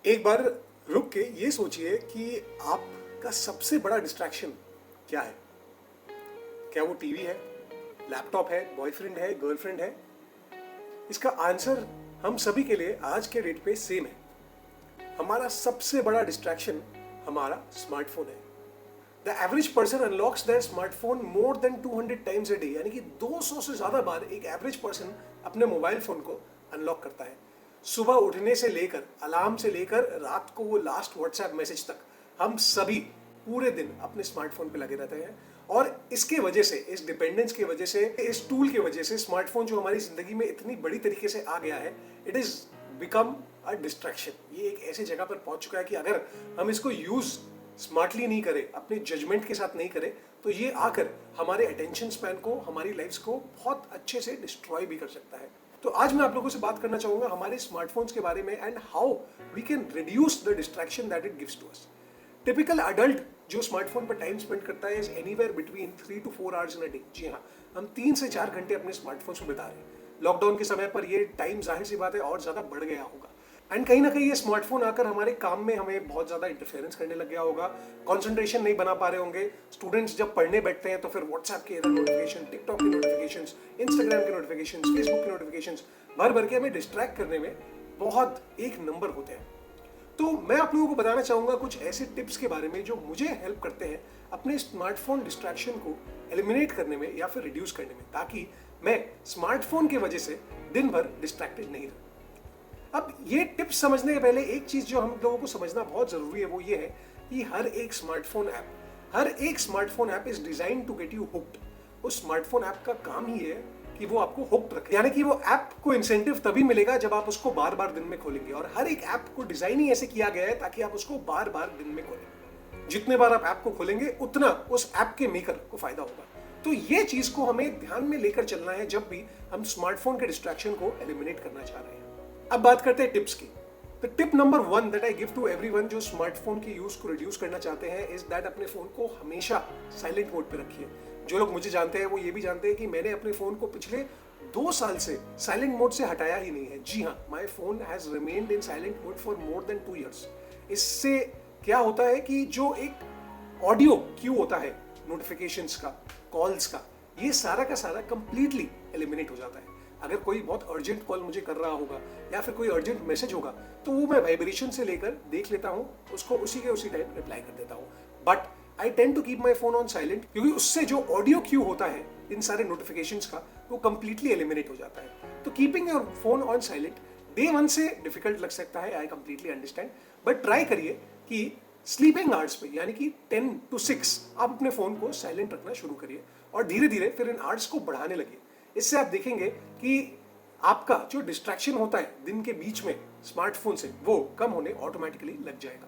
एक बार रुक के ये सोचिए कि आपका सबसे बड़ा डिस्ट्रैक्शन क्या है? क्या वो टीवी है, लैपटॉप है, बॉयफ्रेंड है, गर्लफ्रेंड है? इसका आंसर हम सभी के लिए आज के डेट पे सेम है। हमारा सबसे बड़ा डिस्ट्रैक्शन हमारा स्मार्टफोन है। The average person unlocks their smartphone more than 200 times a day, यानी कि 200 से ज्यादा बार एक एवरेज पर्सन अपने मोबाइल फोन को अनलॉक करता है। सुबह उठने से लेकर अलार्म से लेकर रात को वो लास्ट व्हाट्सएप मैसेज तक हम सभी पूरे दिन अपने स्मार्टफोन पे लगे रहते हैं। और इसके वजह से, इस डिपेंडेंस की वजह से, इस टूल की वजह से स्मार्टफोन जो हमारी जिंदगी में इतनी बड़ी तरीके से आ गया है, it is become a distraction. ये एक ऐसी जगह पर पहुंच चुका है कि अगर हम इसको यूज स्मार्टली नहीं करें, अपने जजमेंट के साथ नहीं करें, तो ये आकर हमारे अटेंशन स्पैन को, हमारी लाइफ्स को बहुत अच्छे से डिस्ट्रॉय भी कर सकता है। तो आज मैं आप लोगों से बात करना चाहूंगा हमारे स्मार्टफोन्स के बारे में and how we can reduce the distraction that it gives to us. Typical adult जो स्मार्टफोन पर टाइम स्पेंड करता है is anywhere between 3 to 4 hours in a day. जी हाँ, हम 3 से 4 घंटे अपने स्मार्टफोन से बिता रहे हैं। लॉकडाउन के समय पर ये टाइम जाहिर सी बात है और ज्यादा बढ़ गया होगा। एंड कहीं ना कहीं ये स्मार्टफोन आकर हमारे काम में हमें बहुत ज्यादा इंटरफेरेंस करने लग गया होगा। कंसंट्रेशन नहीं बना पा रहे होंगे। स्टूडेंट्स जब पढ़ने बैठते हैं तो फिर व्हाट्सएप के नोटिफिकेशन, टिकटॉक के नोटिफिकेशन, इंस्टाग्राम के नोटिफिकेशन, फेसबुक के नोटिफिकेशन भर भर के हमें डिस्ट्रैक्ट करने में बहुत एक नंबर होते हैं। तो मैं आप लोगों को बताना चाहूंगा कुछ ऐसे टिप्स के बारे में जो मुझे हेल्प करते हैं अपने स्मार्टफोन डिस्ट्रैक्शन को एलिमिनेट करने में या फिर रिड्यूस करने में, ताकि मैं स्मार्टफोन की वजह से दिन भर डिस्ट्रैक्टेड नहीं रहूं। अब ये टिप्स समझने के पहले एक चीज जो हम लोगों को समझना बहुत जरूरी है वो ये है कि हर एक smartphone app is design to get you hooked. उस स्मार्टफोन ऐप का काम ही है कि वो आपको हुक्ड रखे, यानी कि वो ऐप को इंसेंटिव तभी मिलेगा जब आप उसको बार बार दिन में खोलेंगे। और हर एक ऐप को डिजाइन ही ऐसे किया गया है ताकि आप उसको बार बार दिन में खोलें। जितने बार आप ऐप को खोलेंगे उतना उस ऐप के मेकर को फायदा होगा। तो ये चीज को हमें ध्यान में लेकर चलना है जब भी हम स्मार्टफोन के डिस्ट्रैक्शन को एलिमिनेट करना चाह रहे हैं। अब बात करते हैं टिप्स की। तो tip number 1 that I give to everyone जो स्मार्टफोन के यूज को रिड्यूस करना चाहते हैं इज दैट अपने फोन को हमेशा साइलेंट मोड पे रखिए। जो लोग मुझे जानते हैं वो ये भी जानते हैं कि मैंने अपने फोन को पिछले 2 साल से साइलेंट मोड से हटाया ही नहीं है। जी हाँ, my phone has remained in silent mode for more than 2 years। इससे क्या होता है कि जो एक ऑडियो क्यू होता है नोटिफिकेशंस का, कॉल्स का, ये सारा का सारा कंप्लीटली एलिमिनेट हो जाता है। अगर कोई बहुत अर्जेंट कॉल मुझे कर रहा होगा या फिर कोई अर्जेंट मैसेज होगा तो वो मैं वाइब्रेशन से लेकर देख लेता हूँ, उसको उसी के उसी टाइम रिप्लाई कर देता हूँ। But I tend to keep my phone on silent क्योंकि उससे जो ऑडियो क्यू होता है इन सारे नोटिफिकेशंस का वो कंप्लीटली एलिमिनेट हो जाता है। तो keeping your phone on silent day 1 से डिफिकल्ट लग सकता है, I completely understand, but try करिए कि स्लीपिंग आवर्स पे यानी कि 10 to 6 आप अपने फोन को साइलेंट रखना शुरू करिए और धीरे धीरे फिर इन आवर्स को बढ़ाने लगिए। इससे आप देखेंगे कि आपका जो डिस्ट्रैक्शन होता है दिन के बीच में स्मार्टफोन से वो कम होने ऑटोमेटिकली लग जाएगा।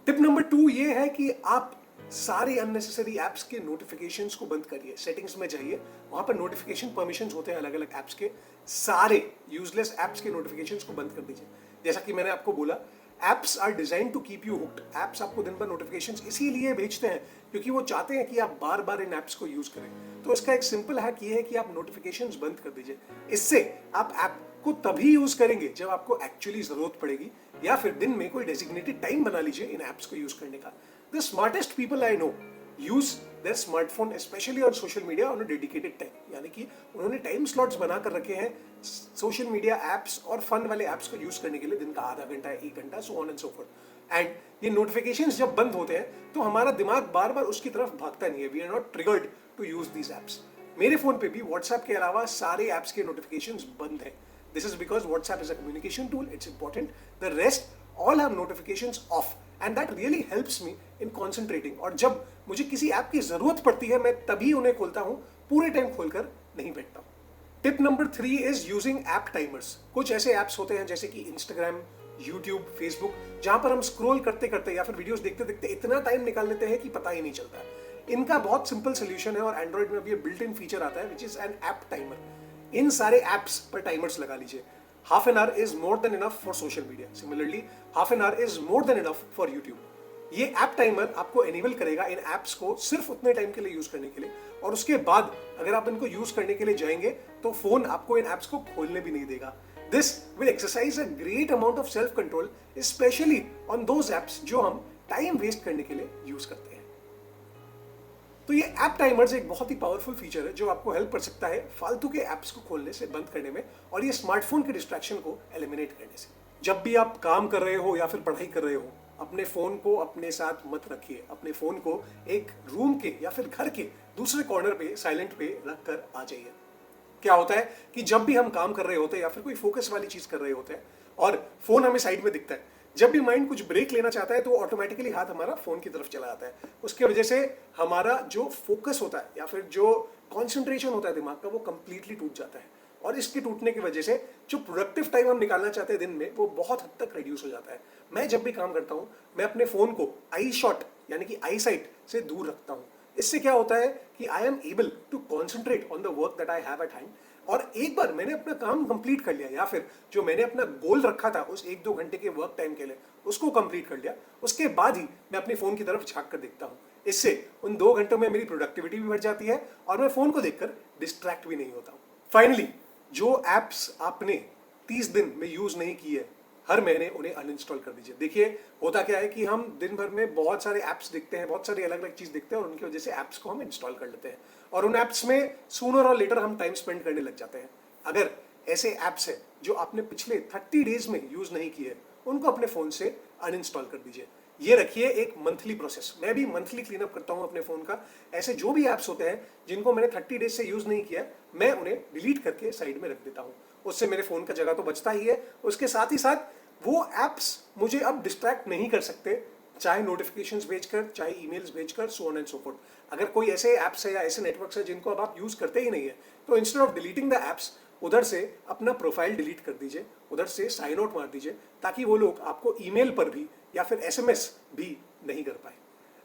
टिप नंबर 2 ये है कि आप सारे अननेसेसरी एप्स के नोटिफिकेशंस को बंद करिए। सेटिंग्स में जाइए, वहां पर नोटिफिकेशन परमिशंस होते हैं अलग अलग एप्स के। सारे यूजलेस एप्स के नोटिफिकेशंस को बंद कर दीजिए। जैसा कि मैंने आपको बोला, apps are design to keep you hooked. Apps आपको दिन भर नोटिफिकेशंस इसीलिए भेजते हैं क्योंकि वो चाहते हैं कि आप बार बार इन एप्स को यूज करें। तो इसका एक सिंपल हैक ये है कि आप नोटिफिकेशंस बंद कर दीजिए। इससे आप ऐप को तभी यूज करेंगे जब आपको एक्चुअली जरूरत पड़ेगी, या फिर दिन में कोई डेजिग्नेटेड टाइम बना लीजिए इन एप्स को यूज करने का। The smartest people I know use their smartphone specially on social media on a dedicated time, यानी कि उन्होंने टाइम स्लॉट्स बनाकर रखे हैं सोशल मीडिया एप्स और फन वाले एप्स को यूज करने के लिए। दिन का आधा घंटा, 1 घंटा, so on and so fourth. And ये नोटिफिकेशंस जब बंद होते हैं तो हमारा दिमाग बार बार उसकी तरफ भागता नहीं है। We are not triggered to use these apps. मेरे फोन पे भी व्हाट्सएप के अलावा सारे एप्स के नोटिफिकेशंस बंद है। This is because WhatsApp is a communication tool, it's important. The rest all have notifications of and that really helps me in concentrating. और जब मुझे किसी ऐप की जरूरत पड़ती है मैं तभी उन्हें खोलता हूं, पूरे टाइम खोलकर नहीं बैठता हूं। Tip number 3 is using app timers. कुछ ऐसे ऐप्स होते हैं जैसे कि इंस्टाग्राम, यूट्यूब, फेसबुक, जहां पर हम स्क्रॉल करते करते या फिर वीडियोस देखते देखते इतना टाइम निकाल लेते हैं कि पता ही नहीं चलता। इनका बहुत सिंपल सोल्यूशन है और एंड्रॉइड में भी बिल्ट इन फीचर आता है which is an app timer. इन सारे एप्स पर टाइमर्स लगा लीजिए। Half an hour is more than enough for social media. Similarly half an hour is more than enough for YouTube. ये ऐप टाइमर आपको enable करेगा इन एप्स को सिर्फ उतने टाइम के लिए यूज करने के लिए, और उसके बाद अगर आप इनको यूज करने के लिए जाएंगे तो फोन आपको इन एप्स को खोलने भी नहीं देगा। This will exercise a great amount of self control, specially on those apps जो हम टाइम वेस्ट करने के लिए यूज करते हैं। तो ये ऐप टाइमर्स एक बहुत ही पावरफुल फीचर है जो आपको हेल्प कर सकता है फालतू के ऐप्स को खोलने से, बंद करने में, और ये स्मार्टफोन के डिस्ट्रैक्शन को एलिमिनेट करने से। जब भी आप काम कर रहे हो या फिर पढ़ाई कर रहे हो, अपने फोन को अपने साथ मत रखिए। अपने फोन को एक रूम के या फिर घर के दूसरे कॉर्नर पे साइलेंट पे रख कर आ जाइए। क्या होता है कि जब भी हम काम कर रहे होते हैं या फिर कोई फोकस वाली चीज कर रहे होते हैं और फोन हमें साइड में दिखता है, जब भी माइंड कुछ ब्रेक लेना चाहता है तो ऑटोमेटिकली हाथ हमारा फोन की तरफ चला जाता है। उसके वजह से हमारा जो फोकस होता है या फिर जो कॉन्सेंट्रेशन होता है दिमाग का, वो कंप्लीटली टूट जाता है। और इसके टूटने की वजह से जो प्रोडक्टिव टाइम हम निकालना चाहते हैं दिन में, वो बहुत हद तक रिड्यूस हो जाता है। मैं जब भी काम करता हूँ, मैं अपने फोन को आई शॉट यानी कि आई साइट से दूर रखता हूँ। इससे क्या होता है कि I am able to concentrate on the work that I have at hand. और एक बार मैंने अपना काम कंप्लीट कर लिया या फिर जो मैंने अपना गोल रखा था उस 1-2 घंटे के वर्क टाइम के लिए, उसको कंप्लीट कर लिया, उसके बाद ही मैं अपने फोन की तरफ झांक कर देखता हूँ। इससे उन 2 घंटों में मेरी प्रोडक्टिविटी भी बढ़ जाती है और मैं फोन को देखकर डिस्ट्रैक्ट भी नहीं होता हूँ। फाइनली, जो एप्स आपने 30 दिन में यूज नहीं किए, हर महीने उन्हें अनइंस्टॉल कर दीजिए। देखिए, होता क्या है कि हम दिन भर में बहुत सारे ऐप्स देखते हैं, बहुत सारी अलग अलग चीज देखते हैं और उनकी वजह से ऐप्स को हम इंस्टॉल कर लेते हैं और उन ऐप्स में सूनर और लेटर हम टाइम स्पेंड करने लग जाते हैं। अगर ऐसे ऐप्स हैं जो आपने पिछले 30 डेज में यूज नहीं किए, उनको अपने फोन से अनइंस्टॉल कर दीजिए। ये रखिए एक मंथली प्रोसेस। मैं भी मंथली क्लीन अप करता हूं अपने फोन का। ऐसे जो भी ऐप्स होते हैं जिनको मैंने 30 डेज से यूज नहीं किया, मैं उन्हें डिलीट करके साइड में रख देता हूं। उससे मेरे फोन का जगह तो बचता ही है, उसके साथ ही साथ वो ऐप्स मुझे अब डिस्ट्रैक्ट नहीं कर सकते, चाहे नोटिफिकेशंस भेजकर, चाहे ईमेल्स भेजकर, so on and so fourth. अगर कोई ऐसे ऐप्स है या ऐसे नेटवर्क्स है जिनको अब आप यूज करते ही नहीं है, तो instead of deleting the apps, उधर से अपना प्रोफाइल डिलीट कर दीजिए, उधर से साइन आउट मार दीजिए, ताकि वो लोग आपको ईमेल पर भी या फिर एसएमएस भी नहीं कर पाए।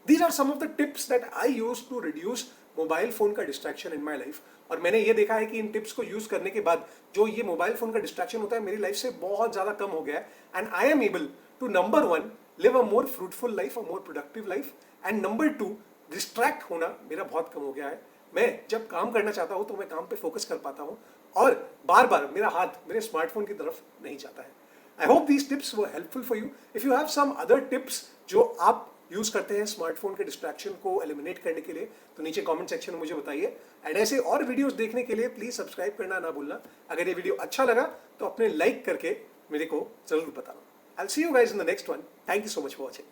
These are some of the tips that I use to reduce mobile phone का डिस्ट्रैक्शन इन माई लाइफ। और मैंने ये देखा है कि इन टिप्स को यूज करने के बाद जो ये मोबाइल फोन का डिस्ट्रैक्शन होता है मेरी लाइफ से बहुत ज्यादा कम हो गया है। And I am able to number 1 live a more fruitful life, a more productive life, and number 2 distract होना मेरा बहुत कम हो गया है। मैं जब काम करना चाहता हूँ तो मैं काम पे फोकस कर पाता हूँ और बार बार मेरा हाथ मेरे स्मार्टफोन की तरफ नहीं जाता है। I hope these tips were helpful for you. If you have some other tips जो आप यूज करते हैं स्मार्टफोन के डिस्ट्रैक्शन को एलिमिनेट करने के लिए, तो नीचे कमेंट सेक्शन में मुझे बताइए। एंड ऐसे और वीडियोस देखने के लिए प्लीज सब्सक्राइब करना ना भूलना। अगर ये वीडियो अच्छा लगा तो अपने लाइक करके मेरे को जरूर बताना। I will see you guys in the next one. Thank you so much for watching.